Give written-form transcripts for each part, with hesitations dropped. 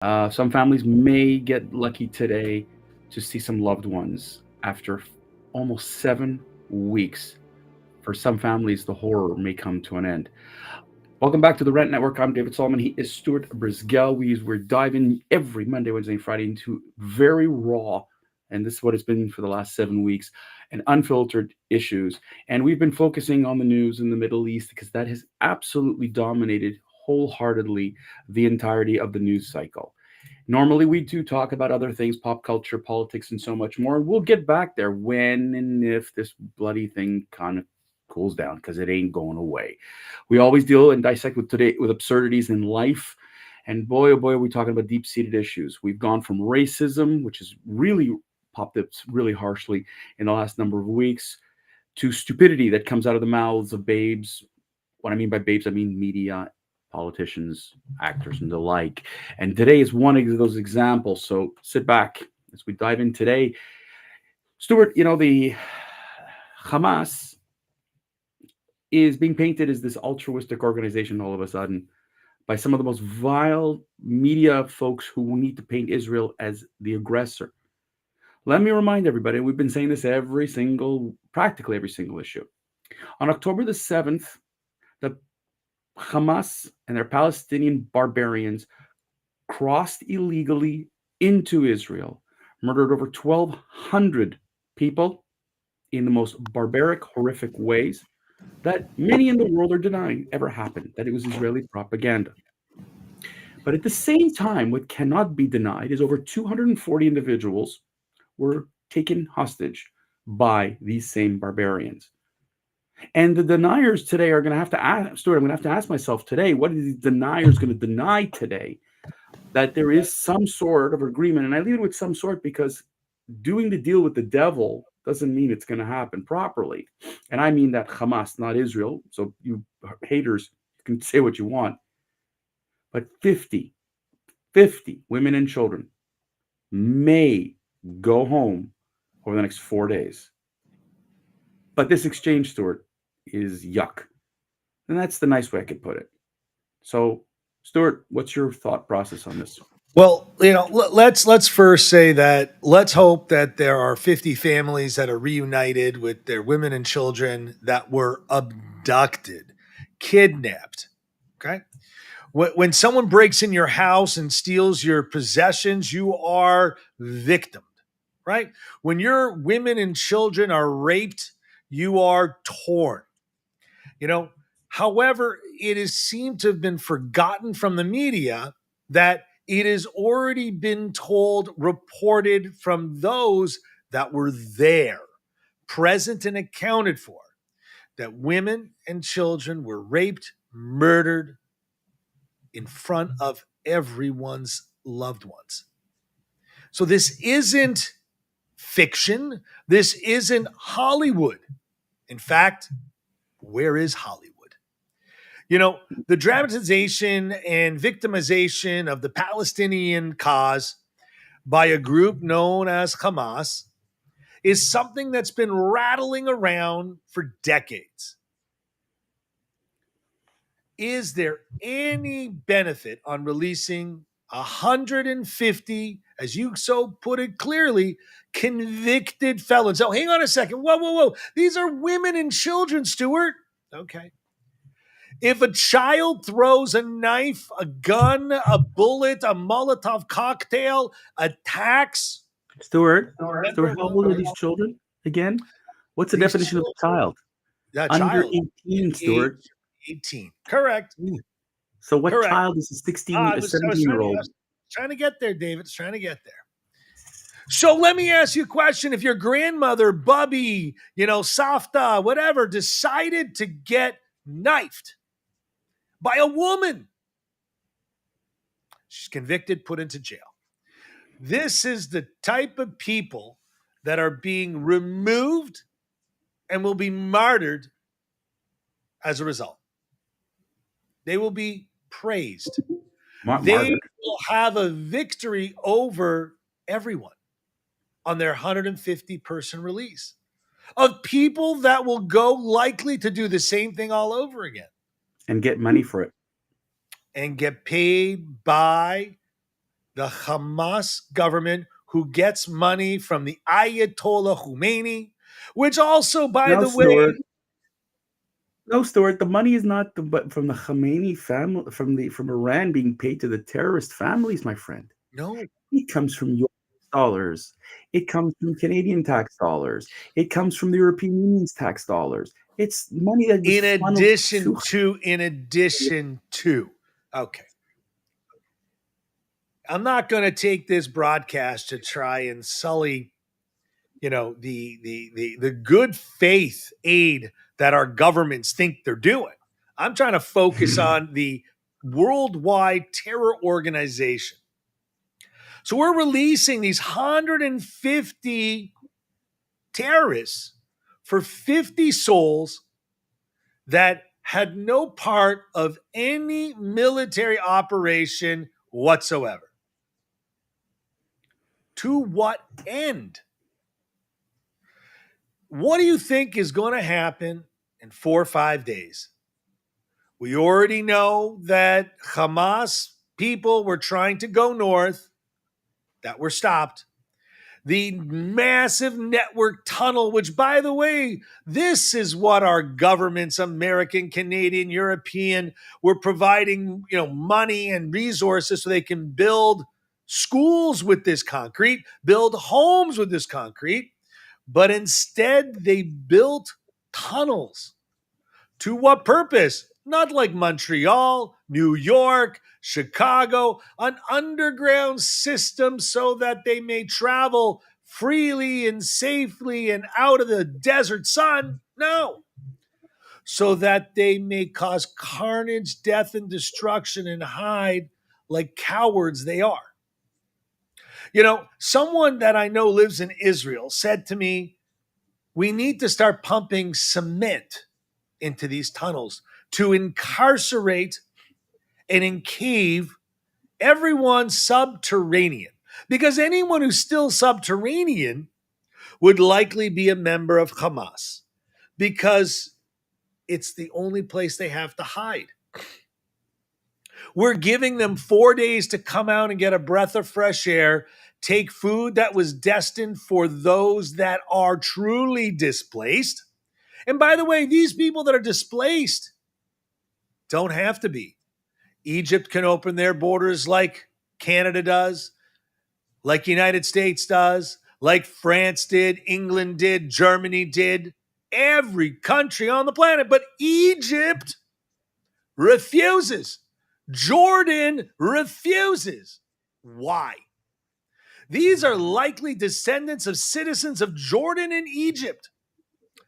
Some families may get lucky today to see some loved ones after almost 7 weeks. For some families, the horror may come to an end. Welcome back to the Rent Network. I'm David Solomon. He is Stuart Brisgell. We're diving every Monday, Wednesday, and Friday into very raw, and this is what it's been for the last 7 weeks, and unfiltered issues. And we've been focusing on the news in the Middle East because that has absolutely dominated wholeheartedly the entirety of the news cycle. Normally, we do talk about other things, pop culture, politics, and so much more. And we'll get back there when and if this bloody thing kind of cools down because it ain't going away. We always deal and dissect with absurdities in life. And boy, oh boy, are we talking about deep seated issues. We've gone from racism, which has really popped up really harshly in the last number of weeks, to stupidity that comes out of the mouths of babes. What I mean by babes, I mean media, politicians, actors, and the like. And today is one of those examples. So sit back as we dive in today. Stuart, the Hamas is being painted as this altruistic organization all of a sudden by some of the most vile media folks who need to paint Israel as the aggressor. Let me remind everybody, we've been saying this practically every single issue. On October the 7th, the Hamas and their Palestinian barbarians crossed illegally into Israel, murdered over 1,200 people in the most barbaric, horrific ways that many in the world are denying ever happened, that it was Israeli propaganda. But at the same time, what cannot be denied is over 240 individuals were taken hostage by these same barbarians. And the deniers today are going to have to ask, Stuart, I'm going to have to ask myself today, what are these deniers going to deny today? That there is some sort of agreement. And I leave it with some sort because doing the deal with the devil doesn't mean it's going to happen properly. And I mean that Hamas, not Israel. So you haters can say what you want. But 50 women and children may go home over the next 4 days. But this exchange, Stuart, is yuck. And that's the nice way I could put it. So, Stuart, what's your thought process on this? Well, let's first say that let's hope that there are 50 families that are reunited with their women and children that were abducted, kidnapped. Okay? When someone breaks in your house and steals your possessions, you are victimed, right? When your women and children are raped, you are torn. You know, however, it has seemed to have been forgotten from the media that it has already been told, reported from those that were there, present and accounted for, that women and children were raped, murdered in front of everyone's loved ones. So this isn't fiction. This isn't Hollywood. In fact, where is Hollywood? The dramatization and victimization of the Palestinian cause by a group known as Hamas is something that's been rattling around for decades. Is there any benefit on releasing 150, as you so put it clearly, convicted felons? Oh, hang on a second. Whoa, whoa, whoa. These are women and children, Stuart. Okay. If a child throws a knife, a gun, a bullet, a Molotov cocktail, attacks, Stuart, how old are these children again? What's the these definition of children, child? that Under child, 18, age Stuart. 18. Correct. Yeah. So what Correct. child is a 16, a I was 17 year old? trying to get there, David. It's trying to get there. So let me ask you a question. If your grandmother, Bubby, Safta, whatever, decided to get knifed by a woman, she's convicted, put into jail. This is the type of people that are being removed and will be martyred as a result. They will be praised. They Martyred. will have a victory over everyone on their 150-person release of people that will go likely to do the same thing all over again And get money for it. and get paid by the Hamas government, who gets money from the Ayatollah Khomeini, which also, by No, the way, Stuart. No, Stuart. The money is not but from the Khomeini family, from Iran being paid to the terrorist families, my friend. no, It comes from US dollars. It comes from Canadian tax dollars. It comes from the European Union's tax dollars. It's money that was funneled to. in addition to, okay. I'm not going to take this broadcast to try and sully, the good faith aid that our governments think they're doing. I'm trying to focus on the worldwide terror organization. So we're releasing these 150 terrorists for 50 souls that had no part of any military operation whatsoever. To what end? What do you think is going to happen in 4 or 5 days? We already know that Hamas people were trying to go north, that were stopped. The massive network tunnel, which, by the way, this is what our governments, American, Canadian, European, were providing, money and resources so they can build schools with this concrete, build homes with this concrete. But instead, they built tunnels. To what purpose? Not like Montreal, New York, Chicago, an underground system so that they may travel freely and safely and out of the desert sun. No. So that they may cause carnage, death, and destruction and hide like cowards they are. Someone that I know lives in Israel said to me, we need to start pumping cement into these tunnels to incarcerate and encave everyone subterranean. Because anyone who's still subterranean would likely be a member of Hamas, because it's the only place they have to hide. We're giving them 4 days to come out and get a breath of fresh air, take food that was destined for those that are truly displaced. And by the way, these people that are displaced don't have to be. Egypt can open their borders like Canada does, like United States does, like France did, England did, Germany did, every country on the planet. But Egypt refuses. Jordan refuses. Why? These are likely descendants of citizens of Jordan and Egypt,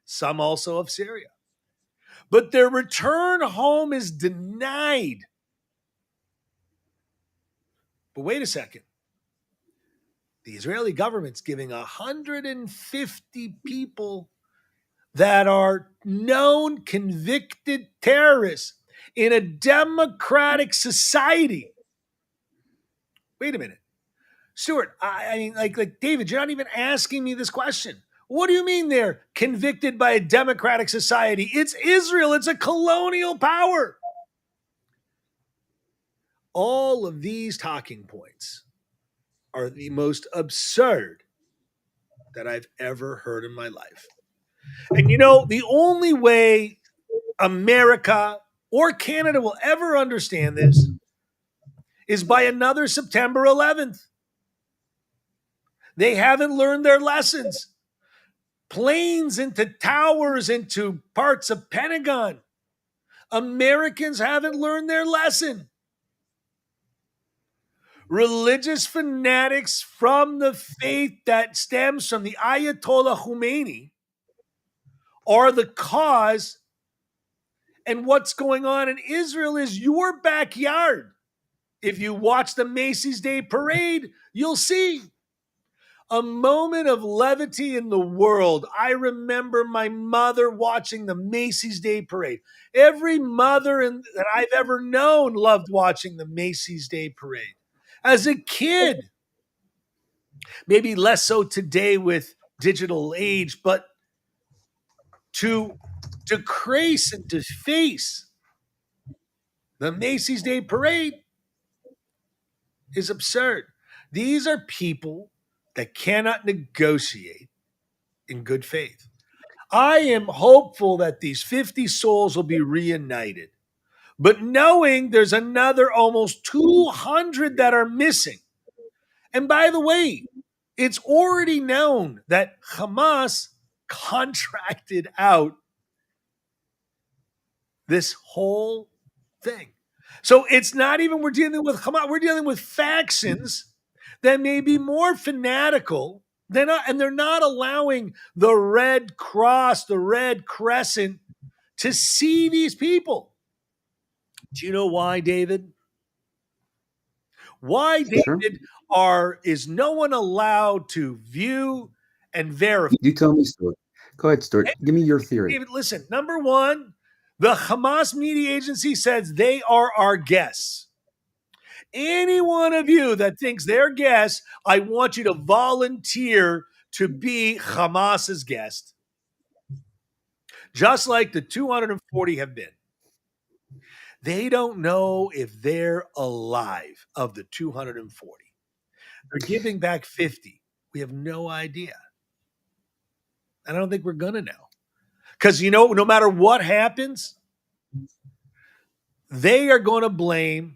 some also of Syria. But their return home is denied. But wait a second. The Israeli government's giving 150 people that are known convicted terrorists in a democratic society. Wait a minute. Stuart, I mean, like David, you're not even asking me this question. What do you mean they're convicted by a democratic society? It's Israel. It's a colonial power. All of these talking points are the most absurd that I've ever heard in my life. And the only way America or Canada will ever understand this is by another September 11th. They haven't learned their lessons. Planes into towers, into parts of Pentagon. Americans haven't learned their lesson. Religious fanatics from the faith that stems from the Ayatollah Khomeini are the cause. And what's going on in Israel is your backyard. If you watch the Macy's Day Parade, you'll see a moment of levity in the world. I remember my mother watching the Macy's Day Parade. Every mother that I've ever known loved watching the Macy's Day Parade. As a kid, maybe less so today with digital age, but to decrease and deface the Macy's Day Parade is absurd. These are people that cannot negotiate in good faith. I am hopeful that these 50 souls will be reunited, but knowing there's another almost 200 that are missing. And by the way, it's already known that Hamas contracted out this whole thing. So it's not even we're dealing with Hamas, we're dealing with factions that may be more fanatical. And they're not allowing the Red Cross, the Red Crescent to see these people. Do you know why, David? Why, Sure. David, is no one allowed to view and verify? You tell me, Stuart. Go ahead, Stuart. Give me your theory. David, listen. Number one, the Hamas media agency says they are our guests. Any one of you that thinks they're guests, I want you to volunteer to be Hamas's guest, just like the 240 have been. They don't know if they're alive of the 240. They're giving back 50. We have no idea. And I don't think we're going to know. Because, no matter what happens, they are going to blame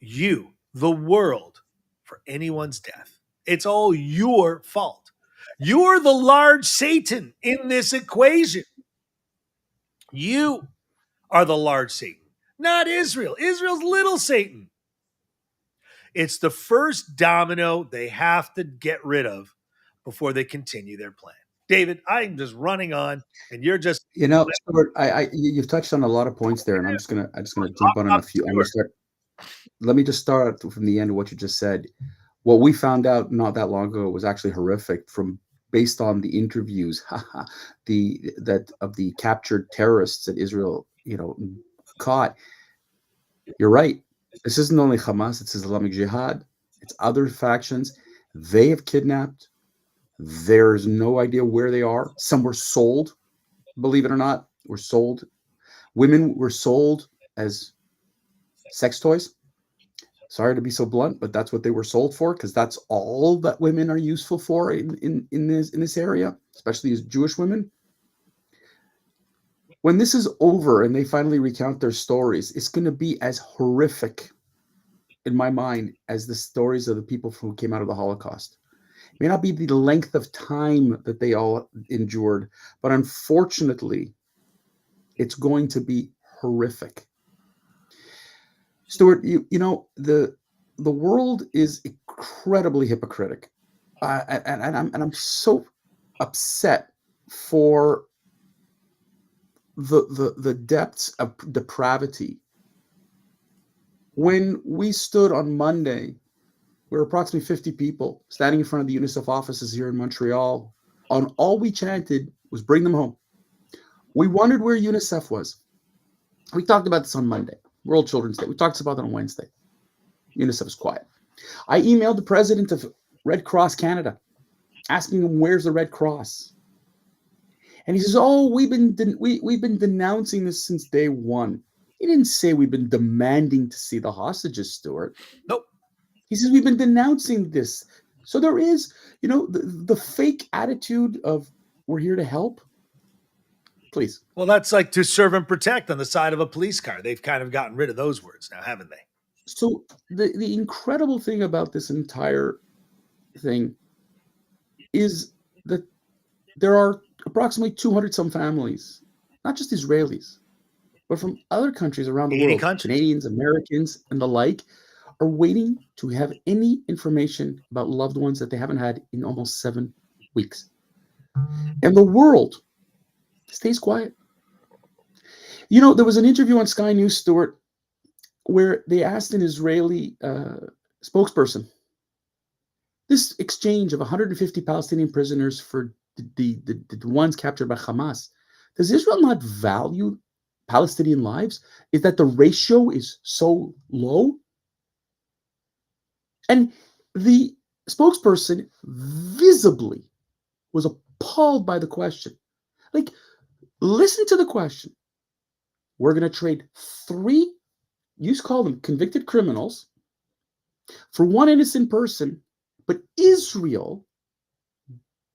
you, the world, for anyone's death. It's all your fault. You're the large Satan in this equation. You are the large Satan, not Israel. Israel's little Satan. It's the first domino they have to get rid of before they continue their plan. David, I'm just running on, and you're just Stuart, you've touched on a lot of points there, and I'm just gonna jump on a few. I'm gonna start. Let me just start from the end of what you just said. What we found out not that long ago was actually horrific, based on the interviews, of the captured terrorists that Israel, caught. You're right. This isn't only Hamas; it's Islamic Jihad. It's other factions. They have kidnapped. There's no idea where they are. Some were sold, believe it or not, were sold. Women were sold as sex toys. Sorry to be so blunt, but that's what they were sold for, because that's all that women are useful for in this area, especially as Jewish women. When this is over and they finally recount their stories, it's going to be as horrific in my mind as the stories of the people who came out of the Holocaust. It may not be the length of time that they all endured, but unfortunately, it's going to be horrific. Stuart, the world is incredibly hypocritic, and I'm so upset for the depths of depravity. When we stood on Monday, we were approximately 50 people standing in front of the UNICEF offices here in Montreal. And all we chanted was bring them home. We wondered where UNICEF was. We talked about this on Monday, World Children's Day. We talked about it on Wednesday. UNICEF was quiet. I emailed the president of Red Cross Canada, asking him where's the Red Cross. And he says, "Oh, we've been denouncing this since day one." He didn't say we've been demanding to see the hostages, Stuart. Nope. He says we've been denouncing this. So there is, the fake attitude of we're here to help. Please. Well, that's like to serve and protect on the side of a police car. They've kind of gotten rid of those words now, haven't they? So the incredible thing about this entire thing is that there are approximately 200 some families, not just Israelis, but from other countries around the world, countries. Canadians, Americans, and the like, are waiting to have any information about loved ones that they haven't had in almost 7 weeks. And the world stays quiet. There was an interview on Sky News, Stuart, where they asked an Israeli spokesperson, this exchange of 150 Palestinian prisoners for the ones captured by Hamas, does Israel not value Palestinian lives? Is that the ratio is so low? And the spokesperson visibly was appalled by the question. Like, listen to the question. We're going to trade 3, you call them convicted criminals, for one innocent person, but Israel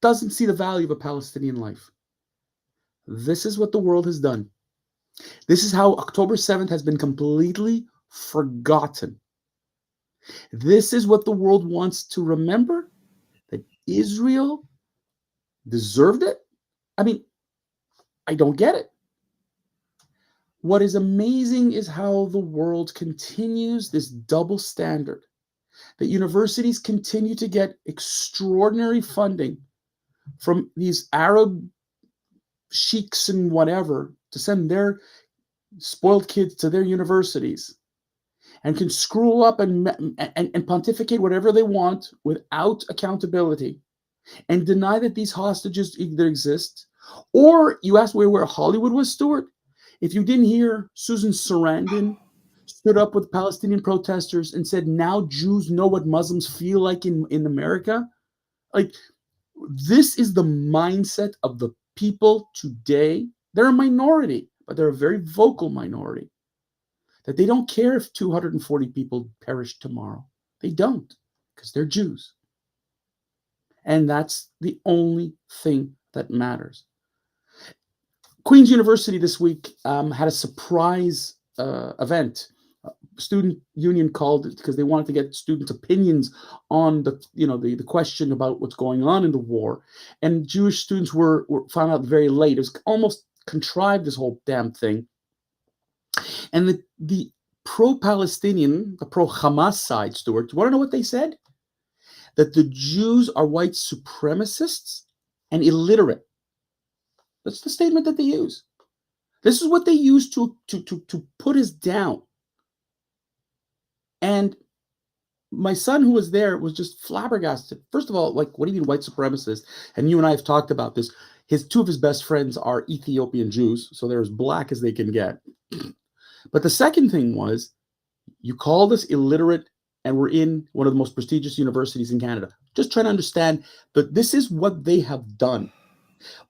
doesn't see the value of a Palestinian life. This is what the world has done. This is how October 7th has been completely forgotten. This is what the world wants to remember, that Israel deserved it. I mean, I don't get it. What is amazing is how the world continues this double standard, that universities continue to get extraordinary funding from these Arab sheiks and whatever to send their spoiled kids to their universities, and can screw up and pontificate whatever they want without accountability, and deny that these hostages either exist. Or you asked where Hollywood was, Stuart. If you didn't hear, Susan Sarandon stood up with Palestinian protesters and said, now Jews know what Muslims feel like in America. Like, this is the mindset of the people today. They're a minority, but they're a very vocal minority. That they don't care if 240 people perish tomorrow. They don't, because they're Jews. And that's the only thing that matters. Queen's University this week had a surprise event. Student union called it because they wanted to get students' opinions on the question about what's going on in the war. And Jewish students were found out very late. It was almost contrived, this whole damn thing. And the pro-Palestinian, the pro-Hamas side, Stuart, do you want to know what they said? That the Jews are white supremacists and illiterate. That's the statement that they use. This is what they use to put us down. And my son, who was there, was just flabbergasted. First of all, like, what do you mean white supremacist? And you and I have talked about this. Two of his best friends are Ethiopian Jews, so they're as black as they can get. But the second thing was, you called us illiterate, and we're in one of the most prestigious universities in Canada. Just trying to understand that this is what they have done.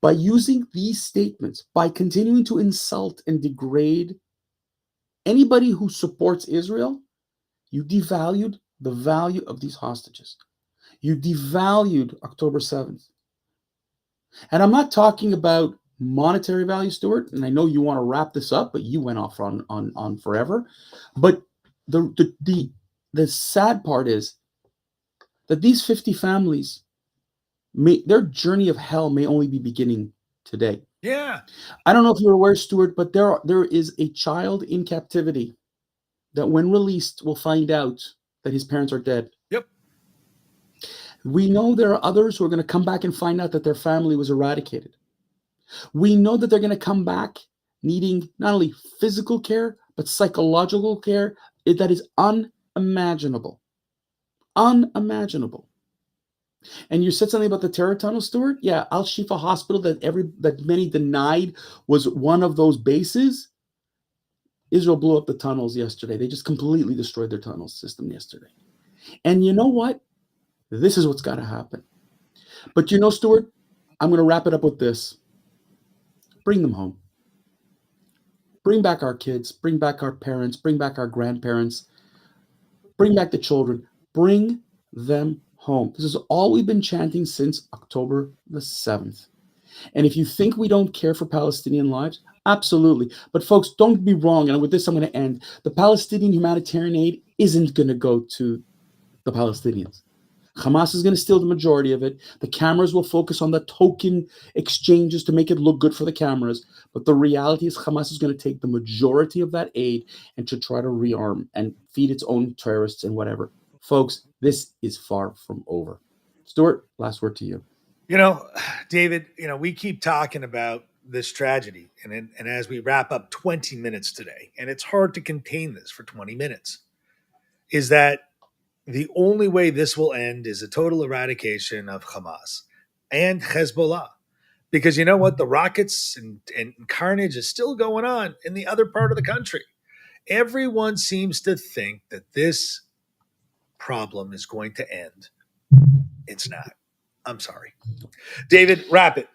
By using these statements, by continuing to insult and degrade anybody who supports Israel, you devalued the value of these hostages. You devalued October 7th. And I'm not talking about monetary value, Stuart, and I know you want to wrap this up, but you went off on forever. But the sad part is that these 50 families, their journey of hell may only be beginning today. Yeah. I don't know if you're aware, Stuart, but there is a child in captivity that, when released, will find out that his parents are dead. Yep. We know there are others who are going to come back and find out that their family was eradicated. We know that they're going to come back needing not only physical care, but psychological care that is unimaginable. Unimaginable. And you said something about the terror tunnel, Stuart? Yeah, Al Shifa Hospital that many denied was one of those bases. Israel blew up the tunnels yesterday. They just completely destroyed their tunnel system yesterday. And you know what? This is what's got to happen. But Stuart, I'm going to wrap it up with this. Bring them home. Bring back our kids. Bring back our parents. Bring back our grandparents. Bring back the children. Bring them home. This is all we've been chanting since October the 7th. And if you think we don't care for Palestinian lives, absolutely. But folks, don't be wrong. And with this, I'm going to end. The Palestinian humanitarian aid isn't going to go to the Palestinians. Hamas is going to steal the majority of it. The cameras will focus on the token exchanges to make it look good for the cameras. But the reality is Hamas is going to take the majority of that aid and to try to rearm and feed its own terrorists and whatever. Folks, this is far from over. Stuart, last word to you. David, we keep talking about this tragedy. And as we wrap up 20 minutes today, and it's hard to contain this for 20 minutes, is that the only way this will end is a total eradication of Hamas and Hezbollah. Because you know what? The rockets and carnage is still going on in the other part of the country. Everyone seems to think that this problem is going to end. It's not. I'm sorry. David, wrap it.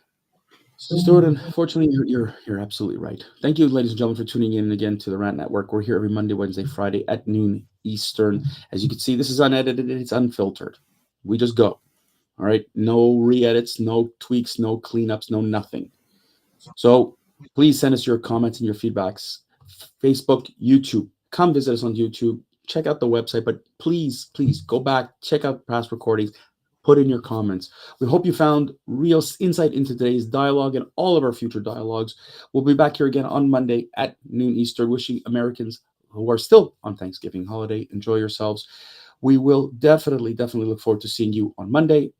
Stuart, unfortunately, you're absolutely right. Thank you, ladies and gentlemen, for tuning in again to the Rant Network. We're here every Monday, Wednesday, Friday at noon Eastern. As you can see, this is unedited, it's unfiltered. We just go. All right. No re-edits, no tweaks, no cleanups, no nothing. So please send us your comments and your feedbacks. Facebook, YouTube. Come visit us on YouTube. Check out the website, but please go back, check out past recordings, put in your comments. We hope you found real insight into today's dialogue and all of our future dialogues. We'll be back here again on Monday at noon Eastern, wishing Americans who are still on Thanksgiving holiday enjoy yourselves. We will definitely look forward to seeing you on Monday.